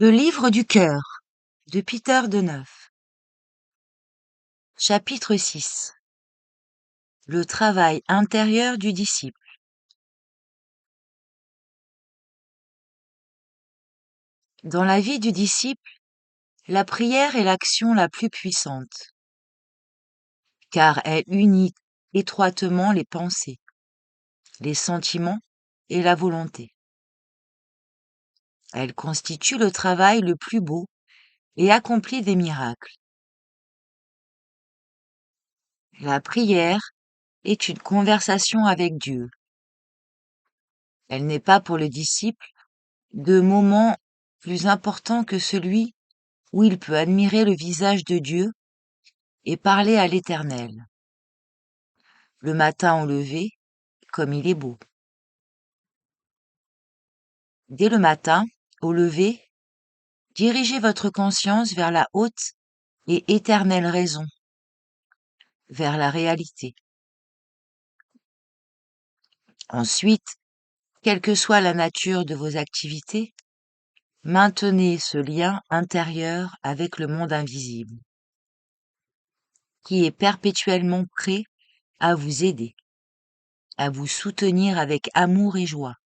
Le livre du cœur de Peter Deneuf. Chapitre 6. Le travail intérieur du disciple. Dans la vie du disciple, la prière est l'action la plus puissante, car elle unit étroitement les pensées, les sentiments et la volonté. Elle constitue le travail le plus beau et accomplit des miracles. La prière est une conversation avec Dieu. Elle n'est pas pour le disciple de moment plus important que celui où il peut admirer le visage de Dieu et parler à l'Éternel. Le matin au lever, comme il est beau. Dès le matin, au lever, dirigez votre conscience vers la haute et éternelle raison, vers la réalité. Ensuite, quelle que soit la nature de vos activités, maintenez ce lien intérieur avec le monde invisible, qui est perpétuellement prêt à vous aider, à vous soutenir avec amour et joie.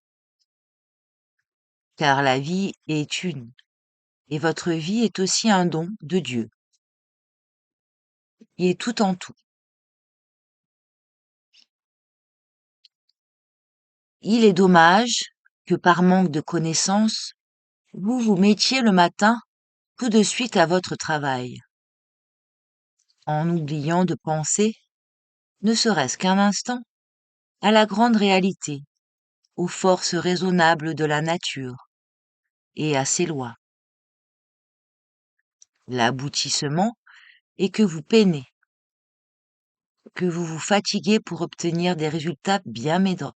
Car la vie est une, et votre vie est aussi un don de Dieu. Il est tout en tout. Il est dommage que par manque de connaissances, vous vous mettiez le matin tout de suite à votre travail, en oubliant de penser, ne serait-ce qu'un instant, à la grande réalité, aux forces raisonnables de la nature et à ses lois. L'aboutissement est que vous peinez, que vous vous fatiguez pour obtenir des résultats bien médiocres.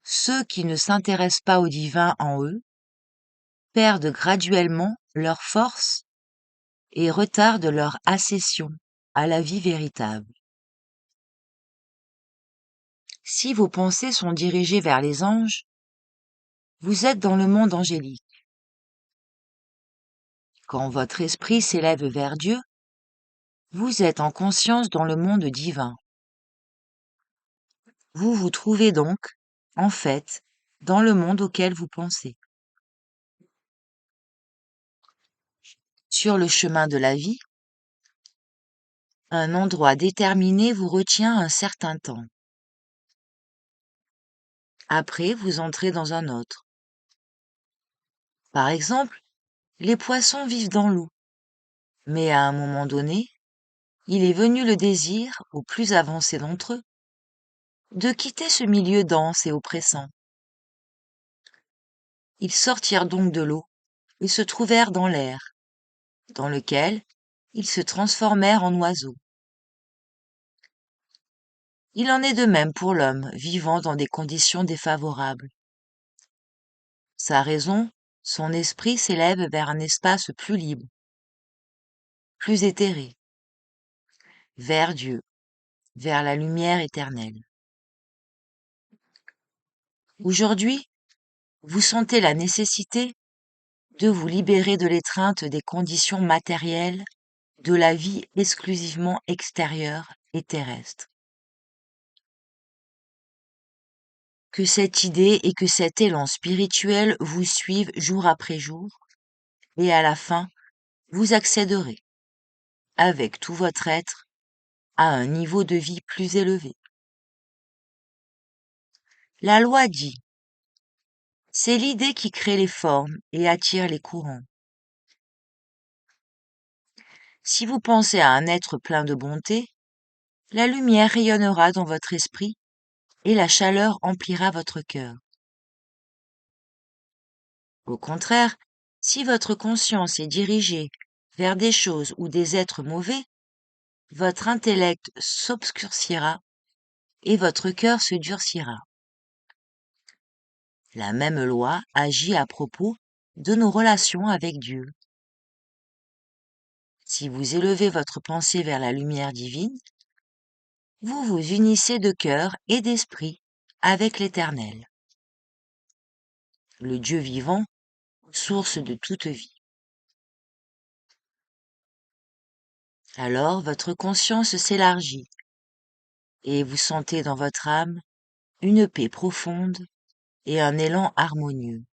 Ceux qui ne s'intéressent pas au divin en eux perdent graduellement leur force et retardent leur accession à la vie véritable. Si vos pensées sont dirigées vers les anges, vous êtes dans le monde angélique. Quand votre esprit s'élève vers Dieu, vous êtes en conscience dans le monde divin. Vous vous trouvez donc, en fait, dans le monde auquel vous pensez. Sur le chemin de la vie, un endroit déterminé vous retient un certain temps. Après, vous entrez dans un autre. Par exemple, les poissons vivent dans l'eau, mais à un moment donné, il est venu le désir, au plus avancé d'entre eux, de quitter ce milieu dense et oppressant. Ils sortirent donc de l'eau et se trouvèrent dans l'air, dans lequel ils se transformèrent en oiseaux. Il en est de même pour l'homme vivant dans des conditions défavorables. Sa raison, son esprit s'élève vers un espace plus libre, plus éthéré, vers Dieu, vers la lumière éternelle. Aujourd'hui, vous sentez la nécessité de vous libérer de l'étreinte des conditions matérielles de la vie exclusivement extérieure et terrestre. Que cette idée et que cet élan spirituel vous suivent jour après jour, et à la fin, vous accéderez, avec tout votre être, à un niveau de vie plus élevé. La loi dit, c'est l'idée qui crée les formes et attire les courants. Si vous pensez à un être plein de bonté, la lumière rayonnera dans votre esprit et la chaleur emplira votre cœur. Au contraire, si votre conscience est dirigée vers des choses ou des êtres mauvais, votre intellect s'obscurcira et votre cœur se durcira. La même loi agit à propos de nos relations avec Dieu. Si vous élevez votre pensée vers la lumière divine, vous vous unissez de cœur et d'esprit avec l'Éternel, le Dieu vivant, source de toute vie. Alors votre conscience s'élargit et vous sentez dans votre âme une paix profonde et un élan harmonieux.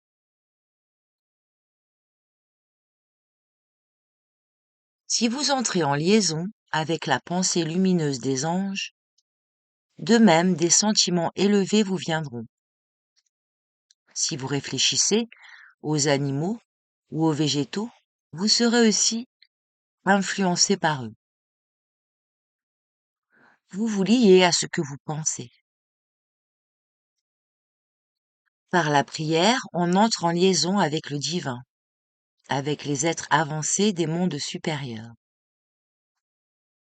Si vous entrez en liaison avec la pensée lumineuse des anges, de même des sentiments élevés vous viendront. Si vous réfléchissez aux animaux ou aux végétaux, vous serez aussi influencé par eux. Vous vous liez à ce que vous pensez. Par la prière, on entre en liaison avec le divin, avec les êtres avancés des mondes supérieurs.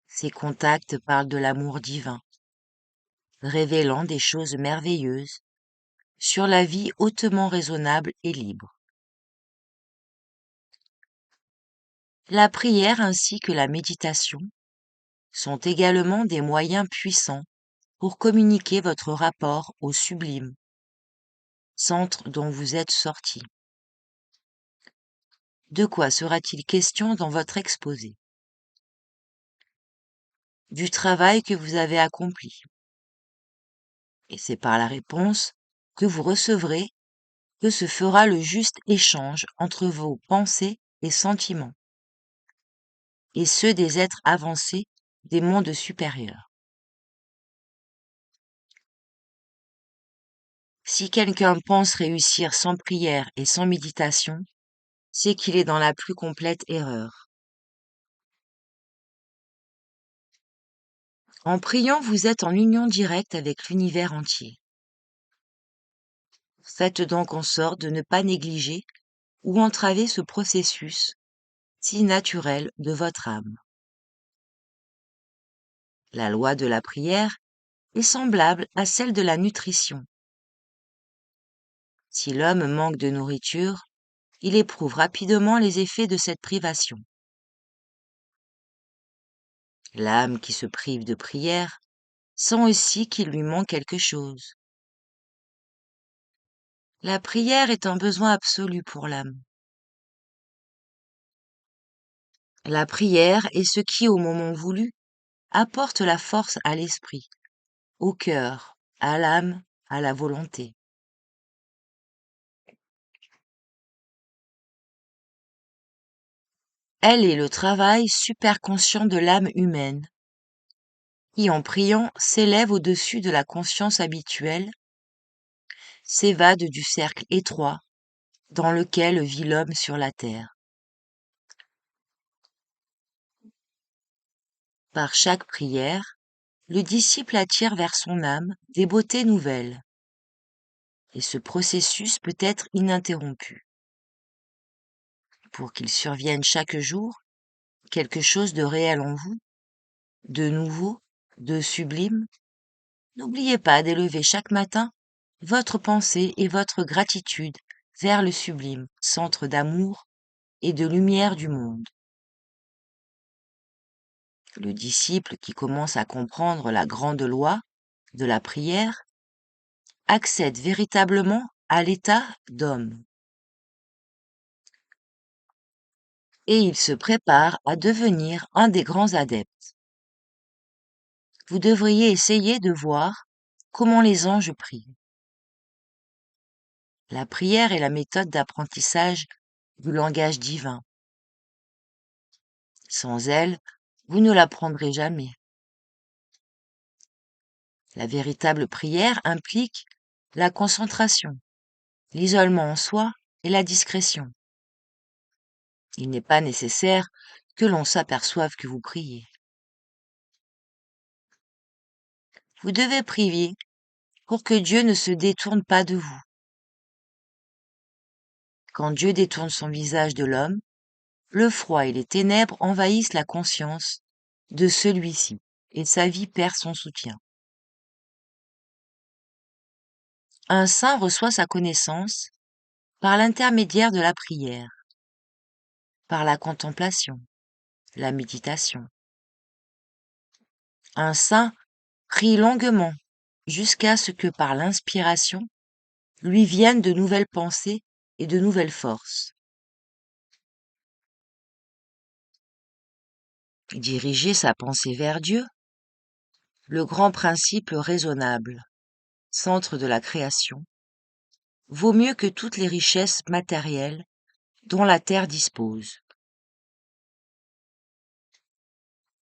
Ces contacts parlent de l'amour divin, révélant des choses merveilleuses sur la vie hautement raisonnable et libre. La prière ainsi que la méditation sont également des moyens puissants pour communiquer votre rapport au sublime, centre dont vous êtes sorti. De quoi sera-t-il question dans votre exposé? Du travail que vous avez accompli. Et c'est par la réponse que vous recevrez que se fera le juste échange entre vos pensées et sentiments, et ceux des êtres avancés des mondes supérieurs. Si quelqu'un pense réussir sans prière et sans méditation, c'est qu'il est dans la plus complète erreur. En priant, vous êtes en union directe avec l'univers entier. Faites donc en sorte de ne pas négliger ou entraver ce processus si naturel de votre âme. La loi de la prière est semblable à celle de la nutrition. Si l'homme manque de nourriture, il éprouve rapidement les effets de cette privation. L'âme qui se prive de prière sent aussi qu'il lui manque quelque chose. La prière est un besoin absolu pour l'âme. La prière est ce qui, au moment voulu, apporte la force à l'esprit, au cœur, à l'âme, à la volonté. Elle est le travail superconscient de l'âme humaine, qui, en priant, s'élève au-dessus de la conscience habituelle, s'évade du cercle étroit dans lequel vit l'homme sur la terre. Par chaque prière, le disciple attire vers son âme des beautés nouvelles, et ce processus peut être ininterrompu. Pour qu'il survienne chaque jour quelque chose de réel en vous, de nouveau, de sublime, n'oubliez pas d'élever chaque matin votre pensée et votre gratitude vers le sublime, centre d'amour et de lumière du monde. Le disciple qui commence à comprendre la grande loi de la prière accède véritablement à l'état d'homme. Et il se prépare à devenir un des grands adeptes. Vous devriez essayer de voir comment les anges prient. La prière est la méthode d'apprentissage du langage divin. Sans elle, vous ne l'apprendrez jamais. La véritable prière implique la concentration, l'isolement en soi et la discrétion. Il n'est pas nécessaire que l'on s'aperçoive que vous priez. Vous devez prier pour que Dieu ne se détourne pas de vous. Quand Dieu détourne son visage de l'homme, le froid et les ténèbres envahissent la conscience de celui-ci et sa vie perd son soutien. Un saint reçoit sa connaissance par l'intermédiaire de la prière, par la contemplation, la méditation. Un saint prie longuement jusqu'à ce que par l'inspiration lui viennent de nouvelles pensées et de nouvelles forces. Diriger sa pensée vers Dieu, le grand principe raisonnable, centre de la création, vaut mieux que toutes les richesses matérielles dont la terre dispose.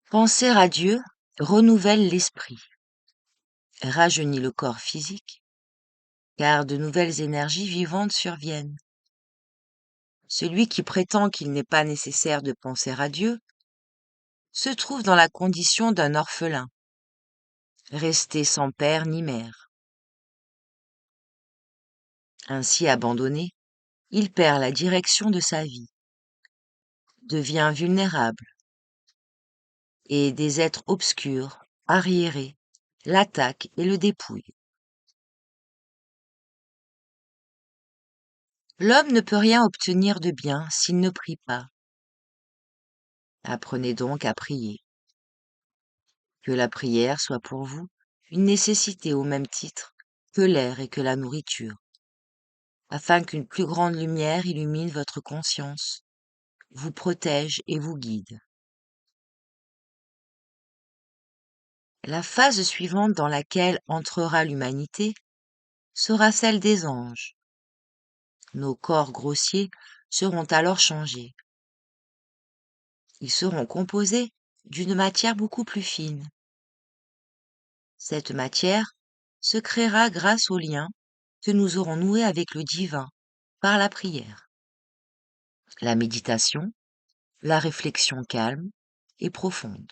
Penser à Dieu renouvelle l'esprit, rajeunit le corps physique, car de nouvelles énergies vivantes surviennent. Celui qui prétend qu'il n'est pas nécessaire de penser à Dieu se trouve dans la condition d'un orphelin, resté sans père ni mère. Ainsi abandonné, il perd la direction de sa vie, devient vulnérable, et des êtres obscurs, arriérés, l'attaquent et le dépouillent. L'homme ne peut rien obtenir de bien s'il ne prie pas. Apprenez donc à prier. Que la prière soit pour vous une nécessité au même titre que l'air et que la nourriture, afin qu'une plus grande lumière illumine votre conscience, vous protège et vous guide. La phase suivante dans laquelle entrera l'humanité sera celle des anges. Nos corps grossiers seront alors changés. Ils seront composés d'une matière beaucoup plus fine. Cette matière se créera grâce au lien que nous aurons noué avec le divin par la prière, la méditation, la réflexion calme et profonde.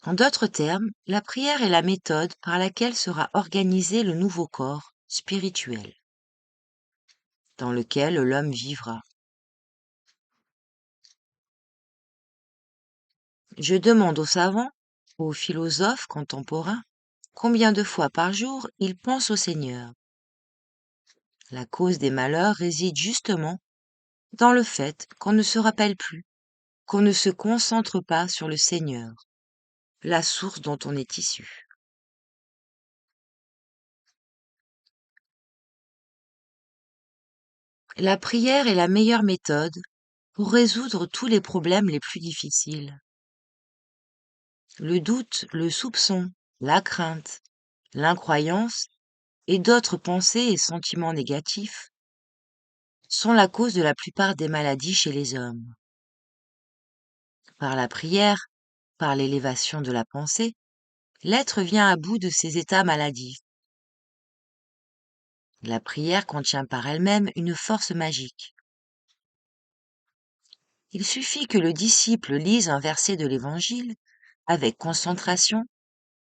En d'autres termes, la prière est la méthode par laquelle sera organisé le nouveau corps spirituel dans lequel l'homme vivra. Je demande aux savants, aux philosophes contemporains, combien de fois par jour ils pensent au Seigneur. La cause des malheurs réside justement dans le fait qu'on ne se rappelle plus, qu'on ne se concentre pas sur le Seigneur, la source dont on est issu. La prière est la meilleure méthode pour résoudre tous les problèmes les plus difficiles. Le doute, le soupçon, la crainte, l'incroyance et d'autres pensées et sentiments négatifs sont la cause de la plupart des maladies chez les hommes. Par la prière, par l'élévation de la pensée, l'être vient à bout de ces états maladifs. La prière contient par elle-même une force magique. Il suffit que le disciple lise un verset de l'Évangile avec concentration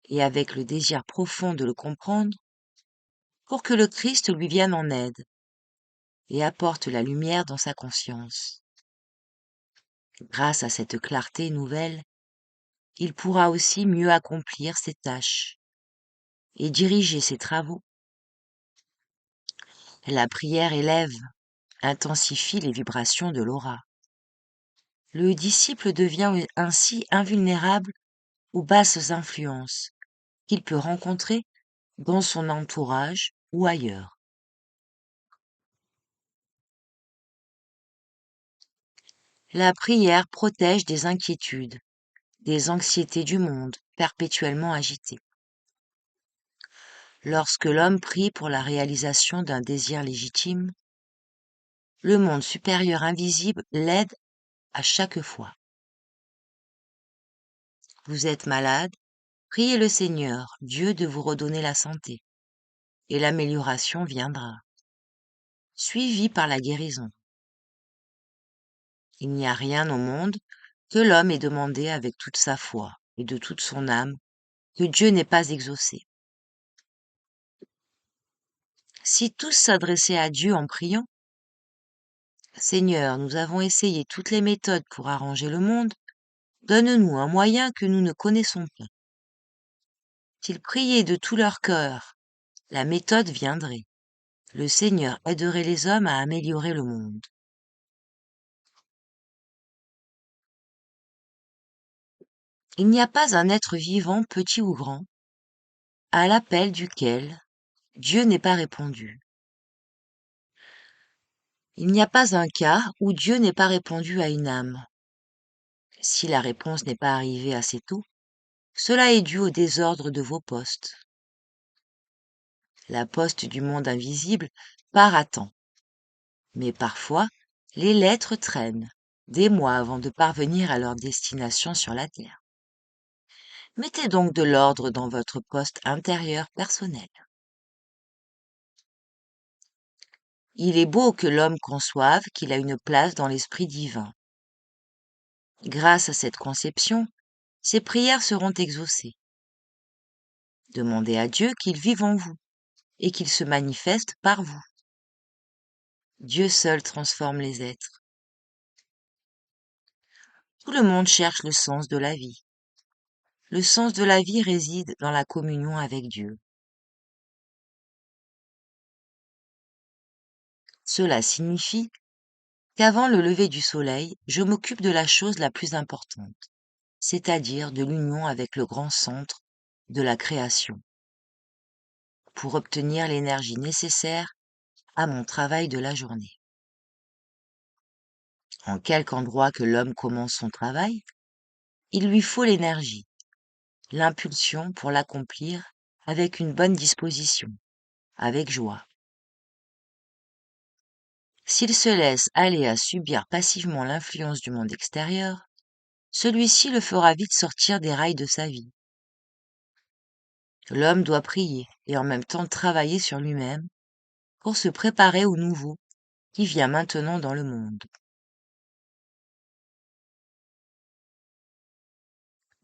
et avec le désir profond de le comprendre pour que le Christ lui vienne en aide et apporte la lumière dans sa conscience. Grâce à cette clarté nouvelle, il pourra aussi mieux accomplir ses tâches et diriger ses travaux. La prière élève, intensifie les vibrations de l'aura. Le disciple devient ainsi invulnérable aux basses influences qu'il peut rencontrer dans son entourage ou ailleurs. La prière protège des inquiétudes, des anxiétés du monde perpétuellement agitées. Lorsque l'homme prie pour la réalisation d'un désir légitime, le monde supérieur invisible l'aide à chaque fois. Vous êtes malade, priez le Seigneur, Dieu, de vous redonner la santé, et l'amélioration viendra, suivie par la guérison. Il n'y a rien au monde que l'homme ait demandé avec toute sa foi et de toute son âme que Dieu n'ait pas exaucé. Si tous s'adressaient à Dieu en priant, Seigneur, nous avons essayé toutes les méthodes pour arranger le monde, donne-nous un moyen que nous ne connaissons pas. S'ils priaient de tout leur cœur, la méthode viendrait. Le Seigneur aiderait les hommes à améliorer le monde. Il n'y a pas un être vivant, petit ou grand, à l'appel duquel Dieu n'ait pas répondu. Il n'y a pas un cas où Dieu n'ait pas répondu à une âme. Si la réponse n'est pas arrivée assez tôt, cela est dû au désordre de vos postes. La poste du monde invisible part à temps, mais parfois, les lettres traînent, des mois avant de parvenir à leur destination sur la Terre. Mettez donc de l'ordre dans votre poste intérieur personnel. Il est beau que l'homme conçoive qu'il a une place dans l'esprit divin. Grâce à cette conception, ses prières seront exaucées. Demandez à Dieu qu'il vive en vous et qu'il se manifeste par vous. Dieu seul transforme les êtres. Tout le monde cherche le sens de la vie. Le sens de la vie réside dans la communion avec Dieu. Cela signifie qu'avant le lever du soleil, je m'occupe de la chose la plus importante, c'est-à-dire de l'union avec le grand centre de la création, pour obtenir l'énergie nécessaire à mon travail de la journée. En quelque endroit que l'homme commence son travail, il lui faut l'énergie, l'impulsion pour l'accomplir avec une bonne disposition, avec joie. S'il se laisse aller à subir passivement l'influence du monde extérieur, celui-ci le fera vite sortir des rails de sa vie. L'homme doit prier et en même temps travailler sur lui-même pour se préparer au nouveau qui vient maintenant dans le monde.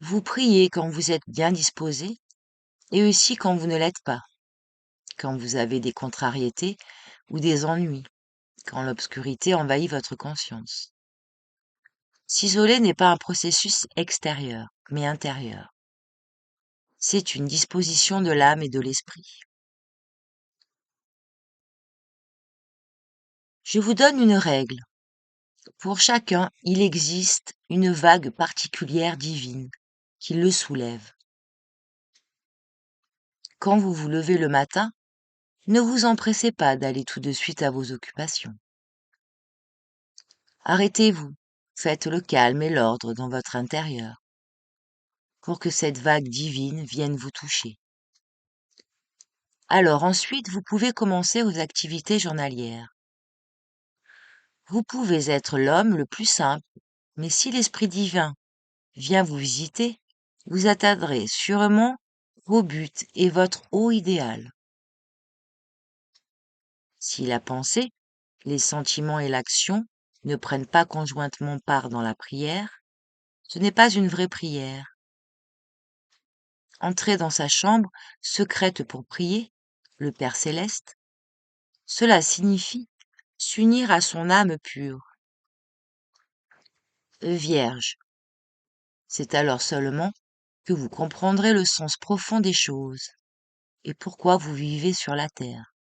Vous priez quand vous êtes bien disposé et aussi quand vous ne l'êtes pas, quand vous avez des contrariétés ou des ennuis, quand l'obscurité envahit votre conscience. S'isoler n'est pas un processus extérieur, mais intérieur. C'est une disposition de l'âme et de l'esprit. Je vous donne une règle. Pour chacun, il existe une vague particulière divine qui le soulève. Quand vous vous levez le matin, ne vous empressez pas d'aller tout de suite à vos occupations. Arrêtez-vous, faites le calme et l'ordre dans votre intérieur, pour que cette vague divine vienne vous toucher. Alors ensuite, vous pouvez commencer vos activités journalières. Vous pouvez être l'homme le plus simple, mais si l'Esprit divin vient vous visiter, vous atteindrez sûrement vos buts et votre haut idéal. Si la pensée, les sentiments et l'action ne prennent pas conjointement part dans la prière, ce n'est pas une vraie prière. Entrer dans sa chambre secrète pour prier, le Père céleste, cela signifie s'unir à son âme pure, vierge. C'est alors seulement que vous comprendrez le sens profond des choses et pourquoi vous vivez sur la terre.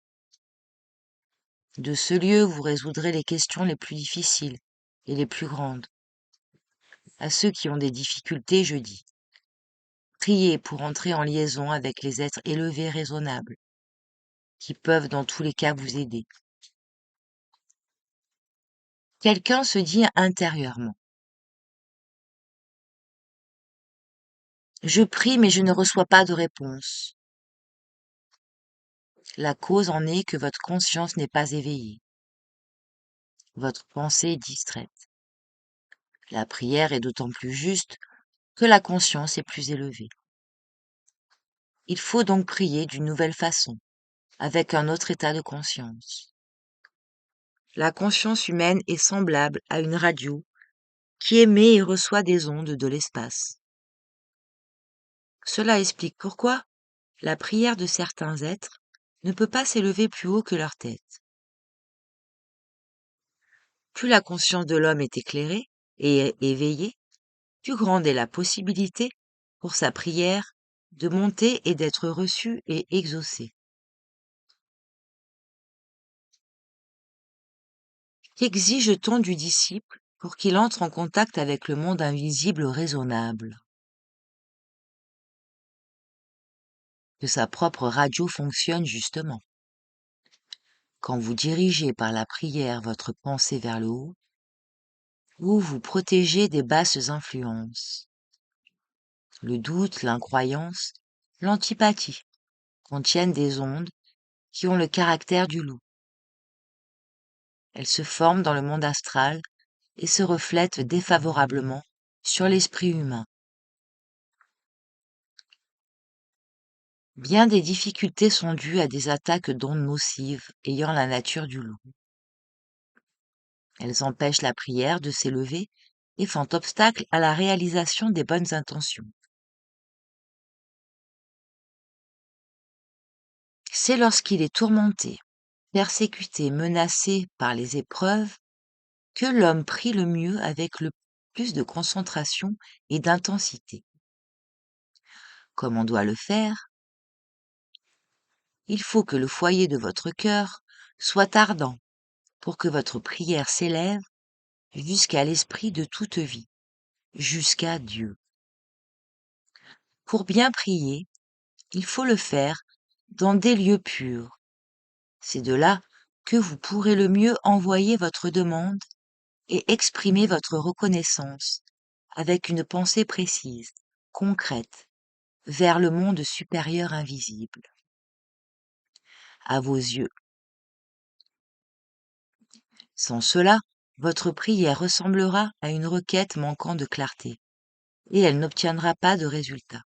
De ce lieu, vous résoudrez les questions les plus difficiles et les plus grandes. À ceux qui ont des difficultés, je dis, priez pour entrer en liaison avec les êtres élevés et raisonnables, qui peuvent dans tous les cas vous aider. Quelqu'un se dit intérieurement, je prie mais je ne reçois pas de réponse. La cause en est que votre conscience n'est pas éveillée. Votre pensée est distraite. La prière est d'autant plus juste que la conscience est plus élevée. Il faut donc prier d'une nouvelle façon, avec un autre état de conscience. La conscience humaine est semblable à une radio qui émet et reçoit des ondes de l'espace. Cela explique pourquoi la prière de certains êtres ne peut pas s'élever plus haut que leur tête. Plus la conscience de l'homme est éclairée et éveillée, plus grande est la possibilité pour sa prière de monter et d'être reçue et exaucée. Qu'exige-t-on du disciple pour qu'il entre en contact avec le monde invisible raisonnable? que sa propre radio fonctionne justement. Quand vous dirigez par la prière votre pensée vers le haut, vous vous protégez des basses influences. Le doute, l'incroyance, l'antipathie contiennent des ondes qui ont le caractère du loup. Elles se forment dans le monde astral et se reflètent défavorablement sur l'esprit humain. Bien des difficultés sont dues à des attaques d'ondes nocives ayant la nature du loup. Elles empêchent la prière de s'élever et font obstacle à la réalisation des bonnes intentions. C'est lorsqu'il est tourmenté, persécuté, menacé par les épreuves que l'homme prie le mieux avec le plus de concentration et d'intensité. Comme on doit le faire, il faut que le foyer de votre cœur soit ardent pour que votre prière s'élève jusqu'à l'esprit de toute vie, jusqu'à Dieu. Pour bien prier, il faut le faire dans des lieux purs. C'est de là que vous pourrez le mieux envoyer votre demande et exprimer votre reconnaissance avec une pensée précise, concrète, vers le monde supérieur invisible. À vos yeux. Sans cela, votre prière ressemblera à une requête manquant de clarté, et elle n'obtiendra pas de résultat.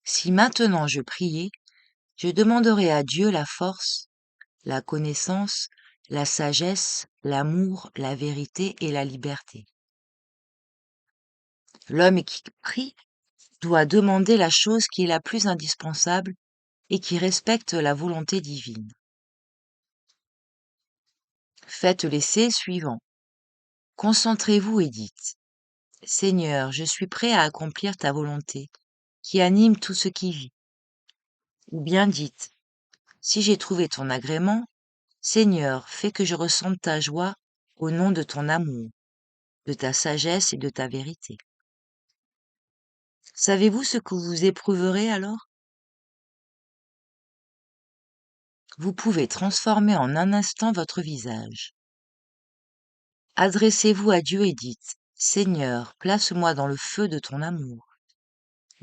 Si maintenant je priais, je demanderais à Dieu la force, la connaissance, la sagesse, l'amour, la vérité et la liberté. L'homme qui prie doit demander la chose qui est la plus indispensable et qui respecte la volonté divine. Faites l'essai suivant. Concentrez-vous et dites: Seigneur, je suis prêt à accomplir ta volonté, qui anime tout ce qui vit. Ou bien dites: Si j'ai trouvé ton agrément, Seigneur, fais que je ressente ta joie au nom de ton amour, de ta sagesse et de ta vérité. Savez-vous ce que vous éprouverez alors? Vous pouvez transformer en un instant votre visage. Adressez-vous à Dieu et dites: Seigneur, place-moi dans le feu de ton amour.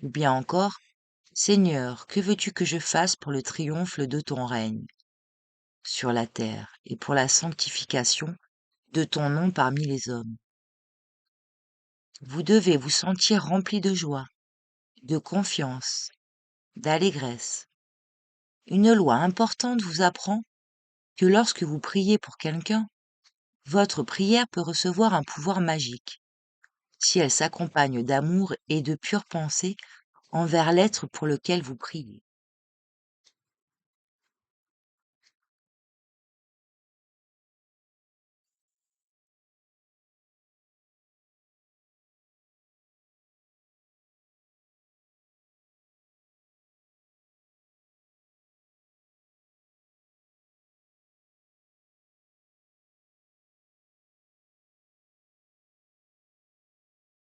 Ou bien encore: Seigneur, que veux-tu que je fasse pour le triomphe de ton règne sur la terre et pour la sanctification de ton nom parmi les hommes? Vous devez vous sentir rempli de joie, de confiance, d'allégresse. Une loi importante vous apprend que lorsque vous priez pour quelqu'un, votre prière peut recevoir un pouvoir magique, si elle s'accompagne d'amour et de pure pensée envers l'être pour lequel vous priez.